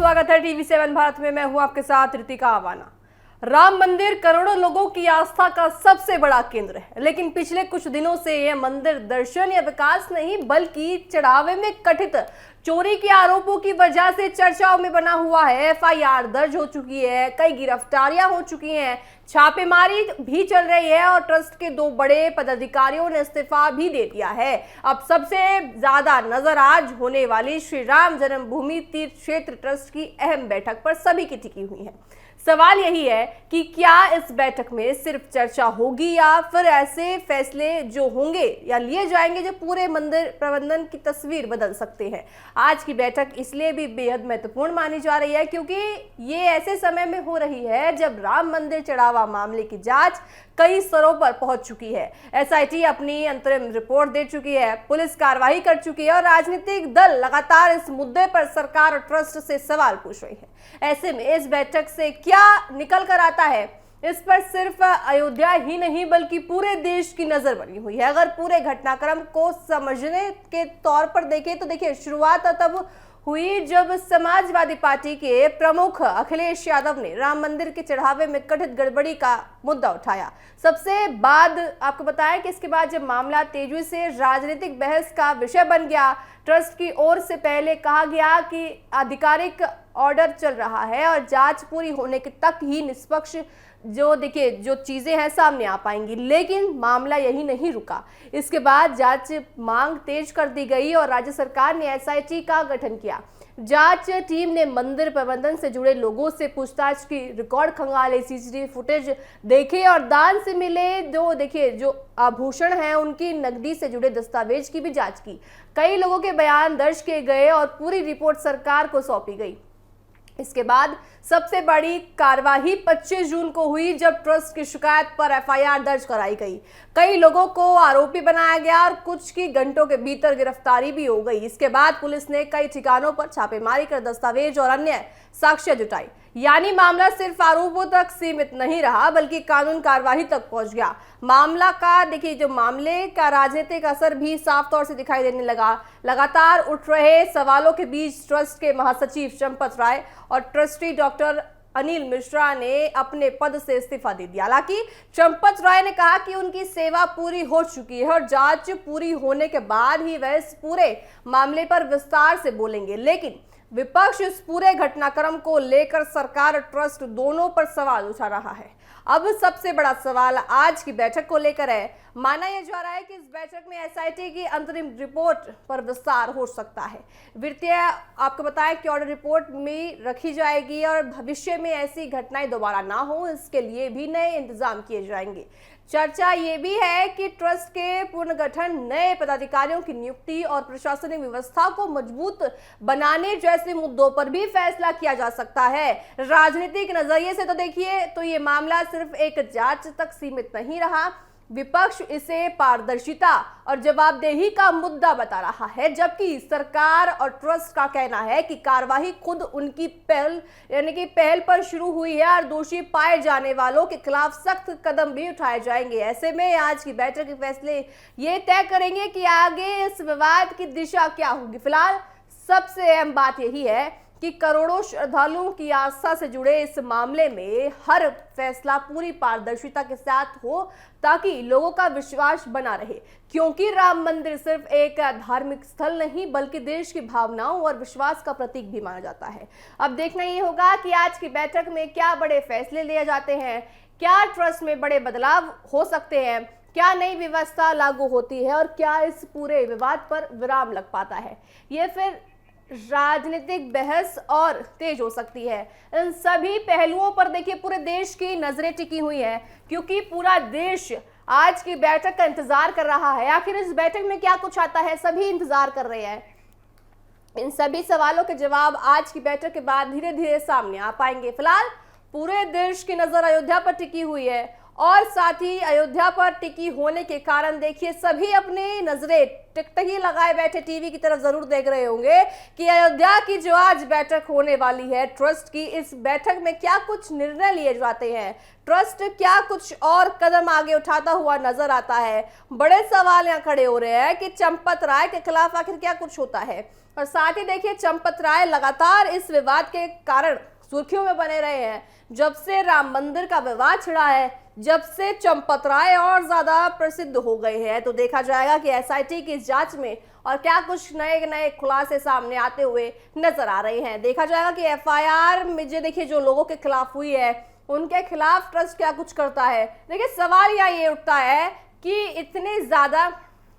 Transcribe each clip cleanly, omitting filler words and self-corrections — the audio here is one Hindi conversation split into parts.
स्वागत है टीवी7 भारत में। मैं हूं आपके साथ रितिका आवाना। राम मंदिर करोड़ों लोगों की आस्था का सबसे बड़ा केंद्र है, लेकिन पिछले कुछ दिनों से यह मंदिर दर्शन या विकास नहीं बल्कि चढ़ावे में कथित चोरी के आरोपों की वजह से चर्चाओं में बना हुआ है। एफआईआर दर्ज हो चुकी है, कई गिरफ्तारियां हो चुकी हैं, छापेमारी भी चल रही है और ट्रस्ट के 2 बड़े पदाधिकारियों ने इस्तीफा भी दे दिया है। अब सबसे ज्यादा नजर आज होने वाली श्री राम जन्मभूमि तीर्थ क्षेत्र ट्रस्ट की अहम बैठक पर सभी की टिकी हुई है। सवाल यही है कि क्या इस बैठक में सिर्फ चर्चा होगी या फिर ऐसे फैसले जो होंगे या लिए जाएंगे जो पूरे मंदिर प्रबंधन की तस्वीर बदल सकते हैं। आज की बैठक इसलिए भी बेहद महत्वपूर्ण मानी जा रही है क्योंकि ये ऐसे समय में हो रही है जब राम मंदिर चढ़ावा मामले की जांच कई स्तरों पर पहुंच चुकी है। एसआईटी अपनी अंतरिम रिपोर्ट दे चुकी है, पुलिस कार्रवाई कर चुकी है और राजनीतिक दल लगातार इस मुद्दे पर सरकार और ट्रस्ट से सवाल पूछ रही है। ऐसे में इस बैठक से क्या निकल कर आता है, इस पर सिर्फ अयोध्या ही नहीं बल्कि पूरे देश की नजर बनी हुई है। अगर पूरे घटनाक्रम को समझने के तौर पर देखें तो देखिए, शुरुआत तब हुई जब समाजवादी पार्टी के प्रमुख अखिलेश यादव ने राम मंदिर के चढ़ावे में कथित गड़बड़ी का मुद्दा उठाया। सबसे बाद आपको बताया कि इसके बाद जब मामला तेजी से राजनीतिक बहस का विषय बन गया, ट्रस्ट की ओर से पहले कहा गया कि आधिकारिक ऑर्डर चल रहा है और जांच पूरी होने तक ही निष्पक्ष जो चीजें हैं सामने आ पाएंगी। लेकिन मामला यही नहीं रुका। इसके बाद जांच मांग तेज कर दी गई और राज्य सरकार ने एसआईटी का गठन किया। जांच टीम ने मंदिर प्रबंधन से जुड़े लोगों से पूछताछ की, रिकॉर्ड खंगाले, सीसीटीवी फुटेज देखे और दान से मिले जो आभूषण हैं उनकी नकदी से जुड़े दस्तावेज की भी जांच की। कई लोगों के बयान दर्ज किए गए और पूरी रिपोर्ट सरकार को सौंपी गई। इसके बाद सबसे बड़ी कार्यवाही 25 जून को हुई जब ट्रस्ट की शिकायत पर एफआईआर दर्ज कराई गई। कई लोगों को आरोपी बनाया गया और कुछ की घंटों के भीतर गिरफ्तारी भी हो गई। इसके बाद पुलिस ने कई ठिकानों पर छापेमारी कर दस्तावेज और अन्य साक्ष्य जुटाई। यानी मामला सिर्फ आरोपों तक सीमित नहीं रहा बल्कि कानून कार्यवाही तक पहुंच गया। मामले का राजनीतिक असर भी साफ तौर से दिखाई देने लगा। लगातार उठ रहे सवालों के बीच ट्रस्ट के महासचिव चंपत राय और ट्रस्टी डॉक्टर अनिल मिश्रा ने अपने पद से इस्तीफा दे दिया। हालांकि चंपत राय ने कहा कि उनकी सेवा पूरी हो चुकी है और जांच पूरी होने के बाद ही वह इस पूरे मामले पर विस्तार से बोलेंगे। लेकिन विपक्ष इस पूरे घटनाक्रम को लेकर सरकार और ट्रस्ट दोनों पर सवाल उठा रहा है। अब सबसे बड़ा सवाल आज की बैठक को लेकर है। माना यह जा रहा है कि इस बैठक में एसआईटी की अंतरिम रिपोर्ट पर विस्तार हो सकता है। वित्तीय आपको बताएं कि ऑर्डर रिपोर्ट में रखी जाएगी और भविष्य में ऐसी घटनाएं दोबारा ना हो इसके लिए भी नए इंतजाम किए जाएंगे। चर्चा ये भी है कि ट्रस्ट के पुनर्गठन, नए पदाधिकारियों की नियुक्ति और प्रशासनिक व्यवस्था को मजबूत बनाने जैसे मुद्दों पर भी फैसला किया जा सकता है। राजनीतिक नजरिए से तो देखिए तो ये मामला सिर्फ एक जांच तक सीमित नहीं रहा। विपक्ष इसे पारदर्शिता और जवाबदेही का मुद्दा बता रहा है, जबकि सरकार और ट्रस्ट का कहना है कि कार्रवाई खुद उनकी पहल पर शुरू हुई है और दोषी पाए जाने वालों के खिलाफ सख्त कदम भी उठाए जाएंगे। ऐसे में आज की बैठक के फैसले ये तय करेंगे कि आगे इस विवाद की दिशा क्या होगी। फिलहाल सबसे अहम बात यही है कि करोड़ों श्रद्धालुओं की आस्था से जुड़े इस मामले में हर फैसला पूरी पारदर्शिता के साथ हो ताकि लोगों का विश्वास बना रहे, क्योंकि राम मंदिर सिर्फ एक धार्मिक स्थल नहीं बल्कि देश की भावनाओं और विश्वास का प्रतीक भी माना जाता है। अब देखना ये होगा कि आज की बैठक में क्या बड़े फैसले लिए जाते हैं, क्या ट्रस्ट में बड़े बदलाव हो सकते हैं, क्या नई व्यवस्था लागू होती है और क्या इस पूरे विवाद पर विराम लग पाता है। ये फिर राजनीतिक बहस और तेज हो सकती है। इन सभी पहलुओं पर देखिए पूरे देश की नजरें टिकी हुई हैं क्योंकि पूरा देश आज की बैठक का इंतजार कर रहा है। आखिर इस बैठक में क्या कुछ आता है, सभी इंतजार कर रहे हैं। इन सभी सवालों के जवाब आज की बैठक के बाद धीरे धीरे सामने आ पाएंगे। फिलहाल पूरे देश की नजर अयोध्या पर टिकी हुई है और साथ ही अयोध्या पर टिकी होने के कारण देखिए सभी अपनी नजरें टिकटकी लगाए बैठे टीवी की तरफ जरूर देख रहे होंगे कि अयोध्या की जो आज बैठक होने वाली है ट्रस्ट की, इस बैठक में क्या कुछ निर्णय लिए जाते हैं, ट्रस्ट क्या कुछ और कदम आगे उठाता हुआ नजर आता है। बड़े सवाल यहाँ खड़े हो रहे हैं कि चंपत राय के खिलाफ आखिर क्या कुछ होता है। और साथ ही देखिए चंपत राय लगातार इस विवाद के कारण सुर्खियों में बने रहे हैं। जब से राम मंदिर का विवाद छिड़ा है, जब से चंपत राय और ज्यादा प्रसिद्ध हो गए हैं, तो देखा जाएगा कि एसआईटी की जांच में और क्या कुछ नए नए खुलासे सामने आते हुए नजर आ रहे हैं। देखा जाएगा कि एफआईआर में देखिए जो लोगों के खिलाफ हुई है उनके खिलाफ ट्रस्ट क्या कुछ करता है। देखिए सवाल यहाँ ये उठता है कि इतने ज्यादा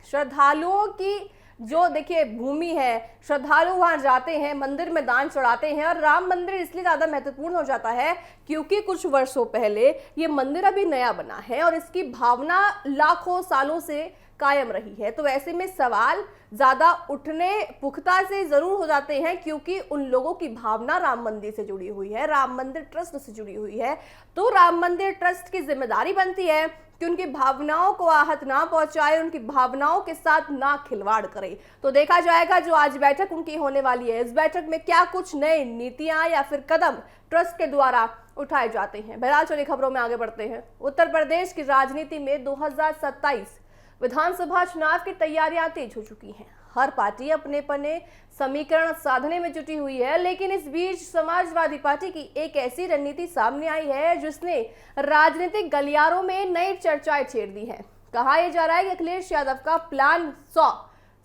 श्रद्धालुओं की जो देखिए भूमि है, श्रद्धालु वहां जाते हैं, मंदिर में दान चढ़ाते हैं, और राम मंदिर इसलिए ज्यादा महत्वपूर्ण हो जाता है क्योंकि कुछ वर्षों पहले ये मंदिर अभी नया बना है और इसकी भावना लाखों सालों से कायम रही है। तो ऐसे में सवाल ज्यादा उठने पुख्ता से जरूर हो जाते हैं क्योंकि उन लोगों की भावना राम मंदिर से जुड़ी हुई है, राम मंदिर ट्रस्ट से जुड़ी हुई है। तो राम मंदिर ट्रस्ट की जिम्मेदारी बनती है कि उनकी भावनाओं को आहत ना पहुंचाए, उनकी भावनाओं के साथ ना खिलवाड़ करे। तो देखा जाएगा जो आज बैठक उनकी होने वाली है, इस बैठक में क्या कुछ नए नीतियां या फिर कदम ट्रस्ट के द्वारा उठाए जाते हैं। बहरहाल चलिए खबरों में आगे बढ़ते हैं। उत्तर प्रदेश की राजनीति में 2027 विधानसभा चुनाव की तैयारियां तेज हो चुकी हैं। हर पार्टी अपने पने समीकरण साधने में जुटी हुई है, लेकिन इस बीच समाजवादी पार्टी की एक ऐसी रणनीति सामने आई है जिसने राजनीतिक गलियारों में नई चर्चाएं छेड़ दी है। कहा यह जा रहा है कि अखिलेश यादव का प्लान 100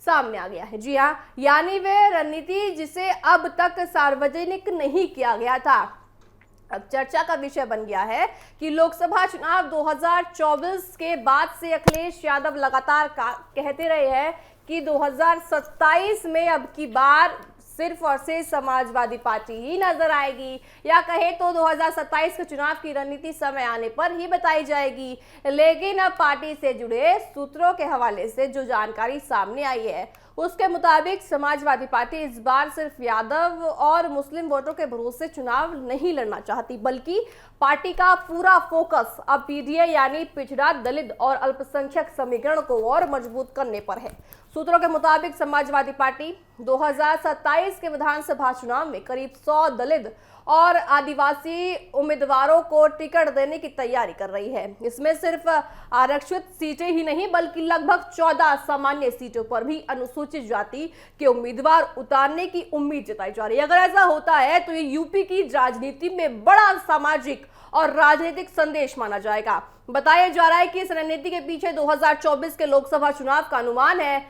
सामने आ गया है। जी हाँ, यानी वह रणनीति जिसे अब तक सार्वजनिक नहीं किया गया था, अब चर्चा का विषय बन गया है कि लोकसभा चुनाव 2024 के बाद से अखिलेश यादव लगातार कहते रहे हैं कि 2027 में अब की बार सिर्फ और सिर्फ समाजवादी पार्टी ही नजर आएगी, या कहे तो 2027 के चुनाव की रणनीति समय आने पर ही बताई जाएगी। लेकिन अब पार्टी से जुड़े सूत्रों के हवाले से जो जानकारी सामने आई है उसके मुताबिक समाजवादी पार्टी इस बार सिर्फ यादव और मुस्लिम वोटों के भरोसे चुनाव नहीं लड़ना चाहती, बल्कि पार्टी का पूरा फोकस अब पीडीए यानी पिछड़ा, दलित और अल्पसंख्यक समीकरण को और मजबूत करने पर है। सूत्रों के मुताबिक समाजवादी पार्टी 2027 के विधानसभा चुनाव में करीब 100 दलित और आदिवासी उम्मीदवारों को टिकट देने की तैयारी कर रही है। इसमें सिर्फ आरक्षित सीटें ही नहीं बल्कि लगभग 14 सामान्य सीटों पर भी अनुसूचित जाति के उम्मीदवार उतारने की उम्मीद जताई जा रही है। अगर ऐसा होता है तो ये यूपी की राजनीति में बड़ा सामाजिक और राजनीतिक संदेश माना जाएगा। बताया जा रहा है कि इस रणनीति के पीछे 2024 के लोकसभा चुनाव का अनुमान है।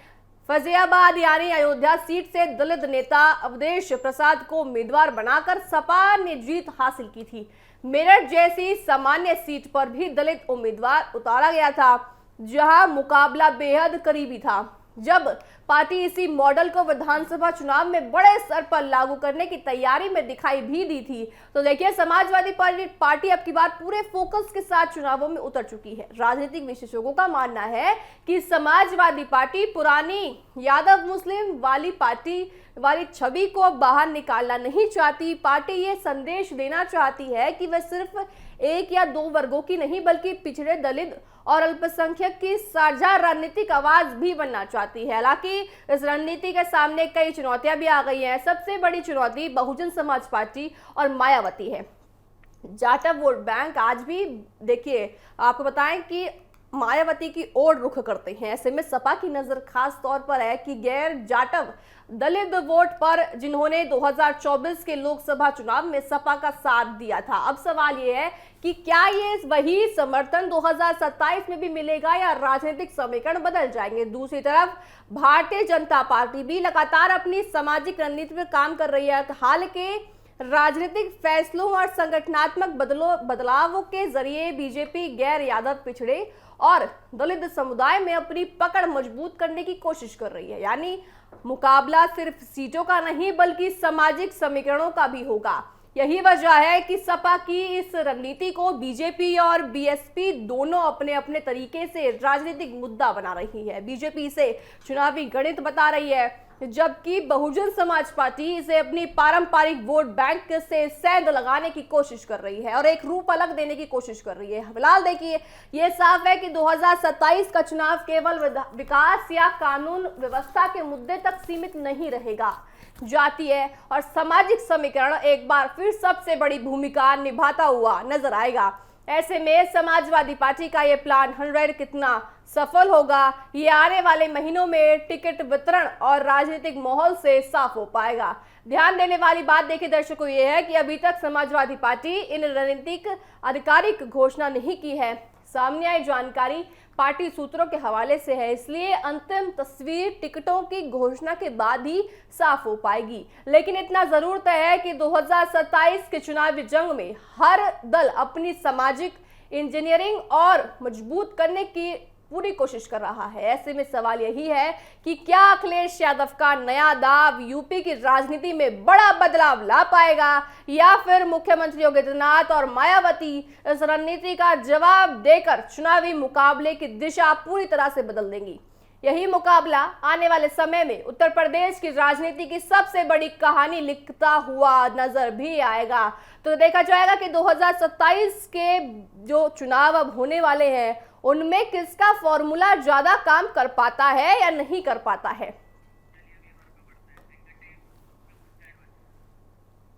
फैजाबाद यानी अयोध्या सीट से दलित नेता अवधेश प्रसाद को उम्मीदवार बनाकर सपा ने जीत हासिल की थी। मेरठ जैसी सामान्य सीट पर भी दलित उम्मीदवार उतारा गया था, जहां मुकाबला बेहद करीबी था। जब पार्टी इसी मॉडल को विधानसभा चुनाव में बड़े स्तर पर लागू करने की तैयारी में दिखाई भी दी थी, तो देखिए समाजवादी पार्टी अब की बार पूरे फोकस के साथ चुनावों में उतर चुकी है। राजनीतिक विशेषज्ञों का मानना है कि समाजवादी पार्टी पुरानी यादव मुस्लिम वाली छवि को बाहर निकालना नहीं चाहती। पार्टी ये संदेश देना चाहती है कि वह सिर्फ एक या दो वर्गों की नहीं बल्कि पिछड़े, दलित और अल्पसंख्यक की साझा राजनीतिक आवाज भी बनना चाहती है। हालांकि इस रणनीति के सामने कई चुनौतियां भी आ गई हैं। सबसे बड़ी चुनौती बहुजन समाज पार्टी और मायावती है। जाटव वोट बैंक आज भी देखिए आपको बताएं कि मायावती की ओर रुख करते हैं। ऐसे में सपा की नजर खास तौर पर है कि गैर जाटव दलित वोट पर जिन्होंने 2024 के लोकसभा चुनाव में सपा का साथ दिया था। अब सवाल यह है कि क्या ये वही समर्थन 2027 में भी मिलेगा या राजनीतिक समीकरण बदल जाएंगे। दूसरी तरफ भारतीय जनता पार्टी भी लगातार अपनी सामाजिक रणनीति पर काम कर रही है। हाल के राजनीतिक फैसलों और संगठनात्मक बदलावों के जरिए बीजेपी गैर यादव, पिछड़े और दलित समुदाय में अपनी पकड़ मजबूत करने की कोशिश कर रही है। यानी मुकाबला सिर्फ सीटों का नहीं बल्कि सामाजिक समीकरणों का भी होगा। यही वजह है कि सपा की इस रणनीति को बीजेपी और बीएसपी दोनों अपने अपने तरीके से राजनीतिक मुद्दा बना रही है। बीजेपी इसे चुनावी गणित बता रही है, जबकि बहुजन समाज पार्टी इसे अपनी पारंपरिक वोट बैंक से सेंध लगाने की कोशिश कर रही है और एक रूप अलग देने की कोशिश कर रही है। फिलहाल देखिए, यह साफ है कि 2027 का चुनाव केवल विकास या कानून व्यवस्था के मुद्दे तक सीमित नहीं रहेगा। जातीय और सामाजिक समीकरण एक बार फिर सबसे बड़ी भूमिका निभाता हुआ नजर आएगा। ऐसे में समाजवादी पार्टी का ये प्लान 100 कितना सफल होगा, ये आने वाले महीनों में टिकट वितरण और राजनीतिक माहौल से साफ हो पाएगा। ध्यान देने वाली बात देखिए दर्शकों, ये है कि अभी तक समाजवादी पार्टी इन रणनीतिक आधिकारिक घोषणा नहीं की है। सामने आई जानकारी पार्टी सूत्रों के हवाले से है, इसलिए अंतिम तस्वीर टिकटों की घोषणा के बाद ही साफ हो पाएगी। लेकिन इतना जरूर तय है कि 2027 के चुनावी जंग में हर दल अपनी सामाजिक इंजीनियरिंग और मजबूत करने की पूरी कोशिश कर रहा है। ऐसे में सवाल यही है कि क्या अखिलेश यादव का नया दाव यूपी की राजनीति में बड़ा बदलाव ला पाएगा या फिर मुख्यमंत्री योगी आदित्यनाथ और मायावती इस रणनीति का जवाब देकर चुनावी मुकाबले की दिशा पूरी तरह से बदल देंगी। यही मुकाबला आने वाले समय में उत्तर प्रदेश की राजनीति की सबसे बड़ी कहानी लिखता हुआ नजर भी आएगा। तो देखा जाएगा कि 2027 के जो चुनाव अब होने वाले हैं उनमें किसका फॉर्मूला ज्यादा काम कर पाता है या नहीं कर पाता है।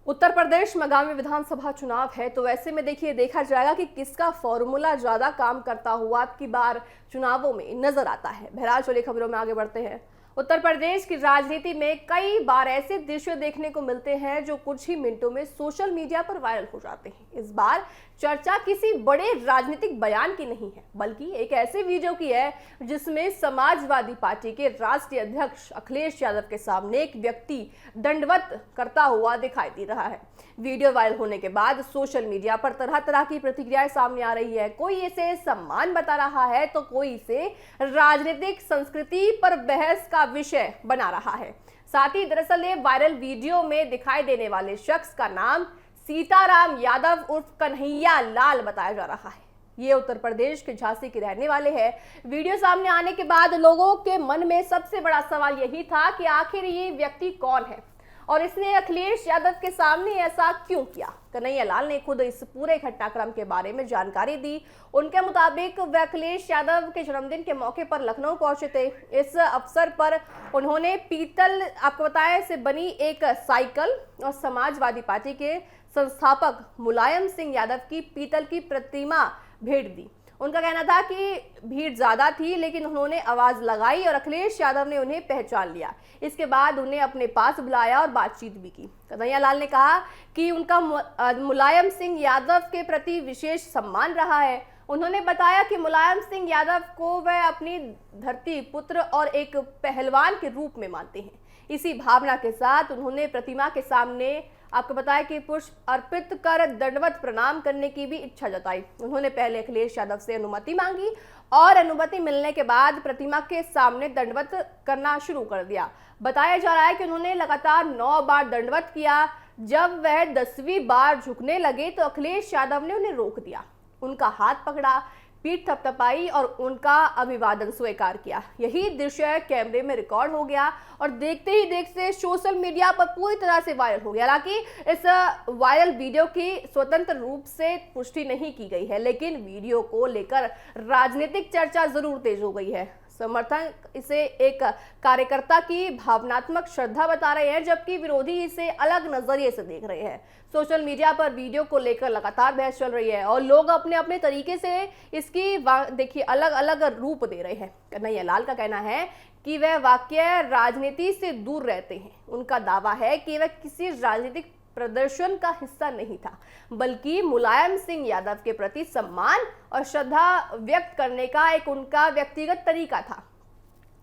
उत्तर प्रदेश में आगामी विधानसभा चुनाव है, तो ऐसे में देखिए देखा जाएगा कि किसका फॉर्मूला ज्यादा काम करता हुआ अब की बार चुनावों में नजर आता है। बहरहाल चलिए खबरों में आगे बढ़ते हैं। उत्तर प्रदेश की राजनीति में कई बार ऐसे दृश्य देखने को मिलते हैं जो कुछ ही मिनटों में सोशल मीडिया पर वायरल हो जाते हैं। इस बार चर्चा किसी बड़े राजनीतिक बयान की नहीं है, बल्कि एक ऐसे वीडियो की है जिसमें समाजवादी पार्टी के राष्ट्रीय अध्यक्ष अखिलेश यादव के सामने एक व्यक्ति दंडवत करता हुआ दिखाई दे रहा है। वीडियो वायरल होने के बाद सोशल मीडिया पर तरह तरह की प्रतिक्रियाएं सामने आ रही है। कोई इसे सम्मान बता रहा है तो कोई इसे राजनीतिक संस्कृति पर बहस का विषय बना रहा है। साथ ही दरअसल ये वायरल वीडियो में दिखाई देने वाले शख्स का नाम सीताराम यादव उर्फ कन्हैया लाल बताया जा रहा है। ये उत्तर प्रदेश के झांसी के रहने वाले हैं। वीडियो सामने आने के बाद लोगों के मन में सबसे बड़ा सवाल यही था कि आखिर ये व्यक्ति कौन है और इसने अखिलेश यादव के सामने ऐसा क्यों किया। कन्हैया लाल ने खुद इस पूरे घटनाक्रम के बारे में जानकारी दी। उनके मुताबिक वे अखिलेश यादव के जन्मदिन के मौके पर लखनऊ पहुंचे थे। इस अवसर पर उन्होंने पीतल आपको बताया से बनी एक साइकिल और समाजवादी पार्टी के संस्थापक मुलायम सिंह यादव की पीतल की प्रतिमा भेंट दी। उनका कहना था कि भीड़ ज्यादा थी लेकिन उन्होंने आवाज लगाई और अखिलेश यादव ने उन्हें पहचान लिया। इसके बाद उन्हें अपने पास बुलाया और बातचीत भी की। कन्हैया लाल ने कहा कि उनका मुलायम सिंह यादव के प्रति विशेष सम्मान रहा है। उन्होंने बताया कि मुलायम सिंह यादव को वह अपनी धरती पुत्र और एक पहलवान के रूप में मानते हैं। इसी भावना के साथ उन्होंने प्रतिमा के सामने आपको बताया कि पुष्प अर्पित कर दंडवत प्रणाम करने की भी इच्छा जताई। उन्होंने पहले अखिलेश यादव से अनुमति मांगी और अनुमति मिलने के बाद प्रतिमा के सामने दंडवत करना शुरू कर दिया। बताया जा रहा है कि उन्होंने लगातार 9 बार दंडवत किया। जब वह 10वीं बार झुकने लगे तो अखिलेश यादव ने उन्हें रोक दिया, उनका हाथ पकड़ा, पीठ थपथपाई और उनका अभिवादन स्वीकार किया। यही दृश्य कैमरे में रिकॉर्ड हो गया और देखते ही देखते सोशल मीडिया पर पूरी तरह से वायरल हो गया। हालांकि इस वायरल वीडियो की स्वतंत्र रूप से पुष्टि नहीं की गई है, लेकिन वीडियो को लेकर राजनीतिक चर्चा जरूर तेज हो गई है। समर्थक इसे एक कार्यकर्ता की भावनात्मक श्रद्धा बता रहे हैं, जबकि विरोधी इसे अलग नजरिए से देख रहे हैं। सोशल मीडिया पर वीडियो को लेकर लगातार बहस चल रही है और लोग अपने अपने तरीके से इसकी देखिए अलग अलग रूप दे रहे हैं। कन्हैया लाल का कहना है कि वह वाकई राजनीति से दूर रहते हैं। उनका दावा है कि वह किसी राजनीतिक प्रदर्शन का हिस्सा नहीं था, बल्कि मुलायम सिंह यादव के प्रति सम्मान और श्रद्धा व्यक्त करने का एक उनका व्यक्तिगत तरीका था।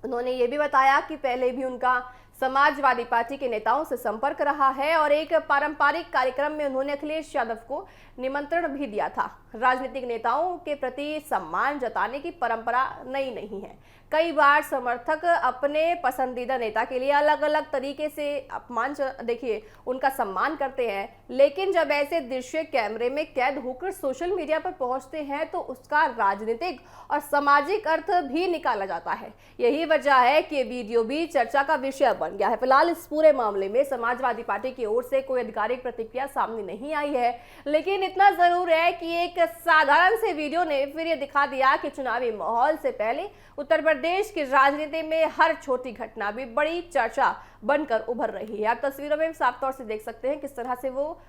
उन्होंने ये भी बताया कि पहले भी उनका समाजवादी पार्टी के नेताओं से संपर्क रहा है और एक पारंपरिक कार्यक्रम में उन्होंने अखिलेश यादव को निमंत्रण भी दिया था। राजनीतिक नेताओं के प्रति सम्मान जताने की परंपरा नई नहीं है। कई बार समर्थक अपने पसंदीदा नेता के लिए अलग अलग तरीके से देखिए उनका सम्मान करते हैं, लेकिन जब ऐसे दृश्य कैमरे में कैद होकर सोशल मीडिया पर पहुंचते हैं तो उसका राजनीतिक और सामाजिक अर्थ भी निकाला जाता है। यही वजह है कि ये वीडियो भी चर्चा का विषय बन गया है। फिलहाल इस पूरे मामले में समाजवादी पार्टी की ओर से कोई आधिकारिक प्रतिक्रिया सामने नहीं आई है, लेकिन इतना जरूर है कि एक साधारण से वीडियो ने फिर ये दिखा दिया कि चुनावी माहौल से पहले उत्तर प्रदेश की राजनीति में हर छोटी घटना भी बड़ी चर्चा बनकर उभर रही है। आप तस्वीरों में साफ तौर से देख सकते हैं किस तरह से वो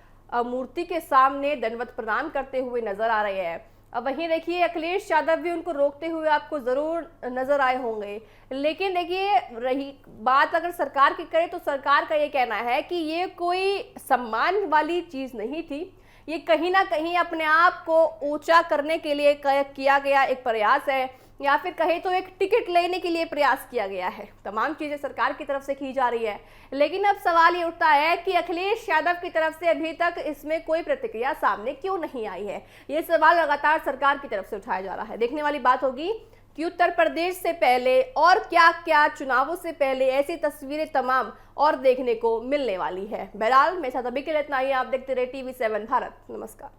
मूर्ति के सामने दंडवत प्रणाम करते हुए नजर आ रहे हैं। अब वहीं देखिए अखिलेश यादव भी उनको रोकते हुए आपको जरूर नजर आए होंगे, लेकिन देखिए रही बात अगर सरकार की करें तो सरकार का ये कहना है कि ये कोई सम्मान वाली चीज नहीं थी, ये कहीं ना कहीं अपने आप को ऊंचा करने के लिए किया गया एक प्रयास है, या फिर कहे तो एक टिकट लेने के लिए प्रयास किया गया है। तमाम चीजें सरकार की तरफ से की जा रही है, लेकिन अब सवाल ये उठता है कि अखिलेश यादव की तरफ से अभी तक इसमें कोई प्रतिक्रिया सामने क्यों नहीं आई है। ये सवाल लगातार सरकार की तरफ से उठाया जा रहा है। देखने वाली बात होगी कि उत्तर प्रदेश से पहले और क्या क्या चुनावों से पहले ऐसी तस्वीरें तमाम और देखने को मिलने वाली है। बहरहाल मेरे साथ अभी के लिए इतना ही। आप देखते रहे TV7 भारत। नमस्कार।